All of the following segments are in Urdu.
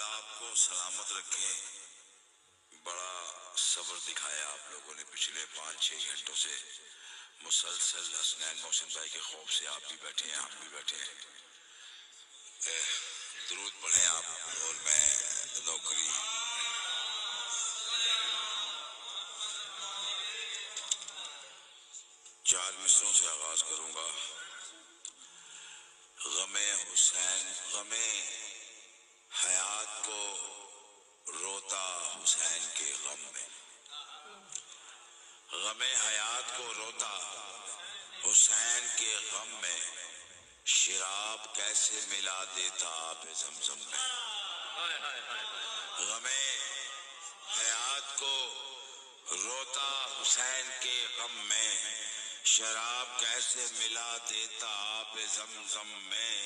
خدا آپ کو سلامت رکھے. بڑا صبر دکھایا آپ لوگوں نے پچھلے 5-6 گھنٹوں سے. مسلسل حسنین محسن بھائی کے خوف سے آپ بھی بیٹھے ہیں، ہم بھی بیٹھے ہیں. درود پڑھیں آپ. اور میں نوکری چار مصروں سے آغاز کروں گا. غم حسین، غم حیات کو روتا حسین کے غم میں. غم حیات کو روتا حسین کے غم میں. شراب کیسے ملا دیتا آب زمزم میں. غم حیات کو روتا حسین کے غم میں. شراب کیسے ملا دیتا آب زمزم میں.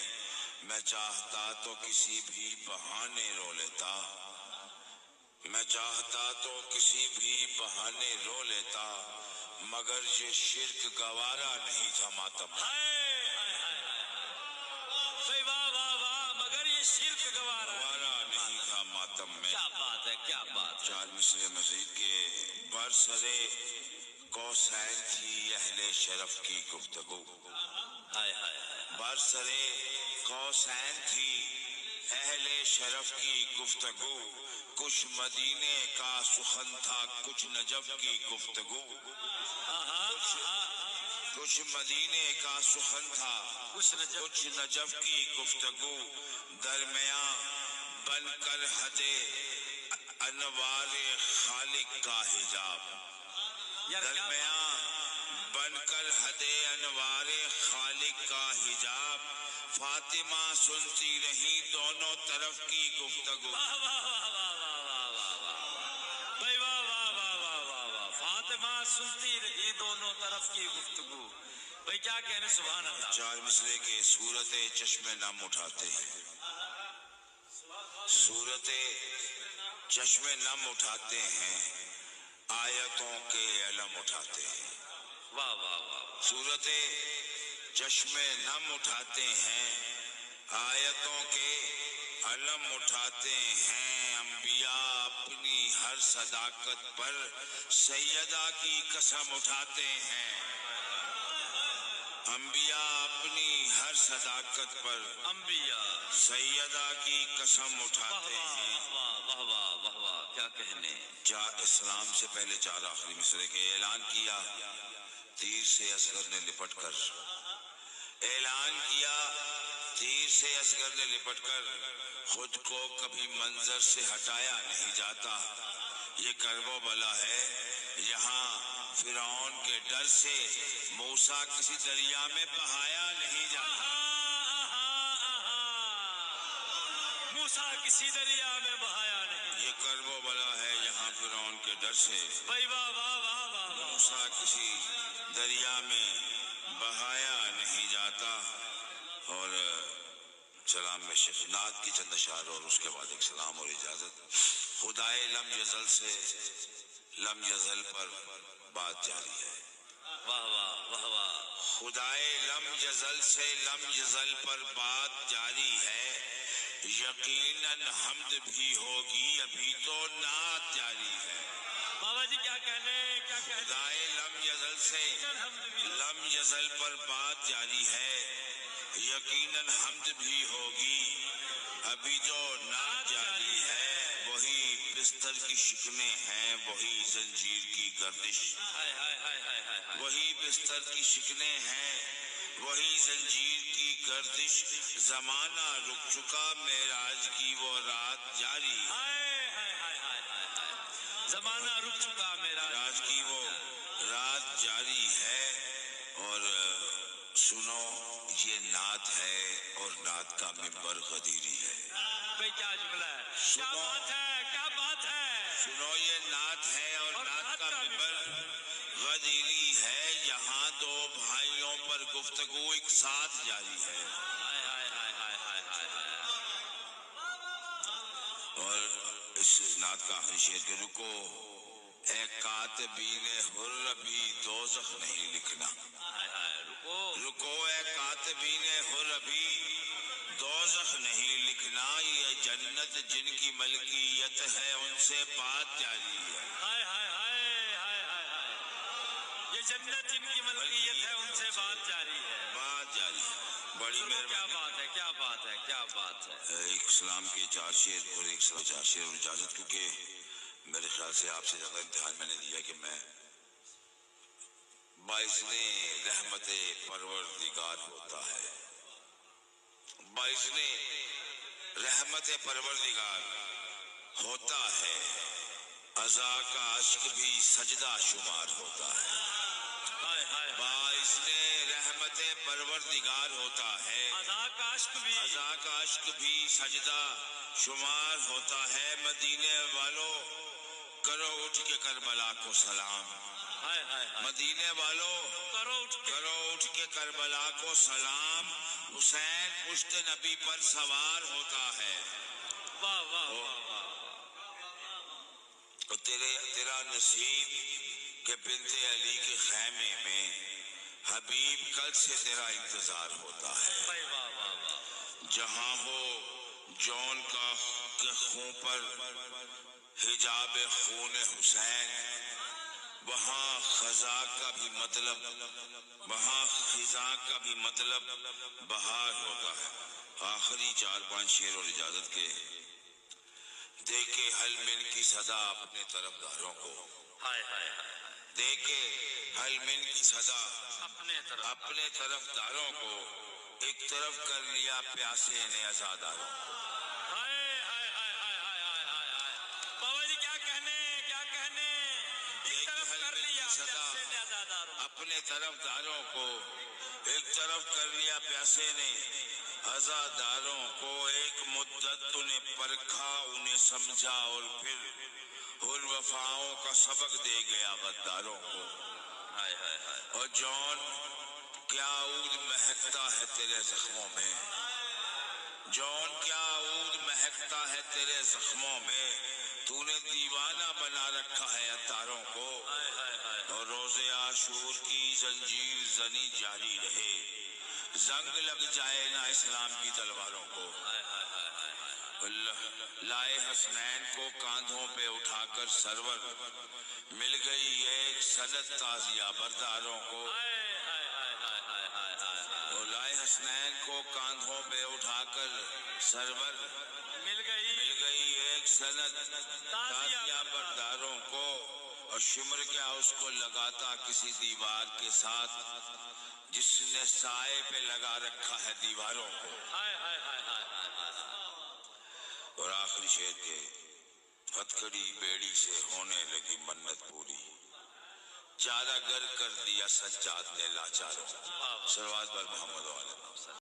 میں چاہتا تو کسی بھی بہانے رو لیتا، میں چاہتا تو کسی بھی بہانے رو لیتا، مگر یہ شرک گوارا نہیں تھا ماتم میں. واہ واہ واہ، مگر یہ شرک گوارا نہیں تھا ماتم میں. کیا بات ہے، کیا بات. چار مصرے مزید کے. برسرے کوسین تھی اہل شرف کی گفتگو. برسرے کوسین تھی اہل شرف کی گفتگو. کچھ مدینے کا سخن تھا، کچھ نجف کی گفتگو. کچھ مدینے کا سخن تھا، کچھ نجف کی گفتگو. درمیاں بن کر حد انوار خالق کا حجاب. درمیاں بن کر حد انوار خالق کا حجاب. فاطمہ سنتی رہی دونوں طرف کی گفتگو. فاطمہ سنتی رہی دونوں طرف کی گفتگو. بھئی کیا کہنے، سبحان اللہ. چار مصرے کے. صورت چشم نم اٹھاتے ہیں، صورت چشم نم اٹھاتے ہیں، آیتوں کے علم اٹھاتے ہیں. واہ واہ واہ. صورت چشم نم اٹھاتے ہیں، آیتوں کے علم اٹھاتے ہیں. انبیاء اپنی ہر صداقت پر سیدہ کی قسم اٹھاتے ہیں. انبیاء اپنی ہر صداقت پر انبیاء سیدہ کی قسم اٹھاتے ہیں. واہ واہ واہ واہ، کیا کہنے. اسلام سے پہلے 4 آخری مصرے کے. اعلان کیا تیر سے اصغر نے لپٹ کر. اعلان کیا تیر سے اصغر نے لپٹ کر. خود کو کبھی منظر سے ہٹایا نہیں جاتا. یہ کرب و بلا ہے یہاں فرعون کے ڈر سے موسیٰ کسی دریا میں بہایا نہیں جاتا. موسیٰ کسی دریا میں بہایا نہیں. یہ کرب و بلا ہے یہاں فرعون کے ڈر سے بھائی واہ واہ واہ واہ. موسیٰ کسی دریا میں بہایا نہیں جاتا. اور سلام میں شفنات کی چند اشعار اور اس کے بعد ایک سلام اور اجازت. خدائے لم یزل سے لم یزل پر بات جاری ہے. واہ واہ واہ واہ. خدائے لم یزل سے لم یزل پر بات جاری ہے. یقیناً حمد بھی ہوگی، ابھی تو نعت جاری ہے. بابا جی کیا کہنے، کیا کہنے. خدائے لم یزل سے لم یزل پر بات جاری ہے. یقیناً حمد بھی ہوگی، ابھی تو نعت جاری ہے. وہی بستر کی شکنیں ہیں، وہی زنجیر کی گردش. وہی بستر کی شکنیں ہیں، وہی زنجیر کی گردش. زمانہ رک چکا معراج کی وہ رات جاری. زمانہ رک چکا معراج کی وہ رات جاری ہے. اور سنو یہ نعت ہے اور نعت کا منبر غدیری ہے. بھئی کیا جملہ ہے، کیا بات ہے، کیا بات ہے. سنو یہ نعت ہے اور نعت کا منبر غدیری ہے. یہاں دو بھائیوں پر گفتگو ایک ساتھ جاری ہے. اور اس نعت کا آخری شعر کے رکو اے کاتبین حر بھی دوزخ نہیں لکھنا. رکو اے کاتبین حر بھی دوزخ نہیں لکھنا، یہ جنت جن کی ملکیت ہے ان سے بات جاری ہے۔ ہائے ہائے ہائے ہائے ہائے ہائے، یہ جنت جن کی ملکیت ہے ان سے بات جاری ہے، بات جاری ہے۔ بڑی کیا مہربانی۔ بات ہے، کیا بات ہے، کیا بات ہے۔ ایک اسلام کے 4 شعر اور ایک 4 شعر اور اجازت، کیونکہ میرے خیال سے آپ سے زیادہ امتحان میں نے دیا کہ میں باعث رحمت پروردگار ہوتا ہے، باعث رحمت پروردگار ہوتا ہے، عزا کا اشک بھی سجدہ شمار ہوتا ہے۔ ہائے ہائے، باعث رحمت پروردگار ہوتا ہے، عزا کا اشک بھی سجدہ شمار ہوتا ہے۔ مدینے والوں کرو اٹھ کے کربلا کو سلام، ہائے ہائے ہائے، مدینے والوں کرو اٹھ کے کربلا کو سلام، حسین پشت نبی پر سوار ہوتا ہے۔ واہ واہ واہ واہ، تیرا نصیب کہ بنت علی کے خیمے میں حبیب کل سے تیرا انتظار ہوتا ہے۔ واہ واہ واہ، جہاں ہو جون کا کے خون پر حجاب خون حسین، وہاں خزاں کا بھی مطلب بہار ہوتا ہے۔ آخری 4-5 شعر اور اجازت کے۔ دیکھے حل من کی صدا اپنے طرفداروں کو، ہائے ہائے ہائے، دیکھے حل من کی صدا اپنے طرف، کو ایک طرف کر لیا پیاسے نے عزاداروں کو۔ ہائے ہائے ہائے ہائے ہائے ہائے ہائے ہائے، بابا جی کیا کہنے، کیا کہنے، ایک طرف کر لیا پیاسے نے عزاداروں، اپنے طرفداروں کو ایک طرف کر لیا پیاسے نے عزاداروں کو۔ ایک مدت انہیں پرکھا انہیں سمجھا اور پھر ان وفاؤں کا سبق دے گیا غداروں کو۔ ہائے ہائے ہائے، اور جون کیا عود مہکتا ہے تیرے زخموں میں، جون کیا عود مہکتا ہے تیرے زخموں میں، تو نے دیوانہ بنا رکھا ہے عطاروں کو۔ ہائے ہائے ہائے، اور روز عاشور کی زنجیر زنی جاری رہے، زنگ لگ جائے نہ اسلام کی تلواروں کو۔ ہائے ہائے ہائے ہائے ہائے، لائے حسنین کو کاندھوں پہ اٹھا کر سرور، مل گئی ایک سند تازیہ برداروں کو۔ ہائے ہائے ہائے ہائے ہائے ہائے ہائے، وہ لائے حسنین کو کاندھوں پہ اٹھا کر سرور، مل گئی ایک سند تازیہ برداروں کو۔ اور شمر کیا اس کو لگاتا کسی دیوار کے ساتھ جس نے سائے پہ لگا رکھا ہے دیواروں کو۔ ہائے ہائے ہائے ہائے ہائے ہائے، اور آخری شعر کے ہتھکڑی بیڑی سے ہونے لگی منت پوری، چارہ گر کر دیا سجاد نے لاچاروں۔ سروات بر محمد و علیہ۔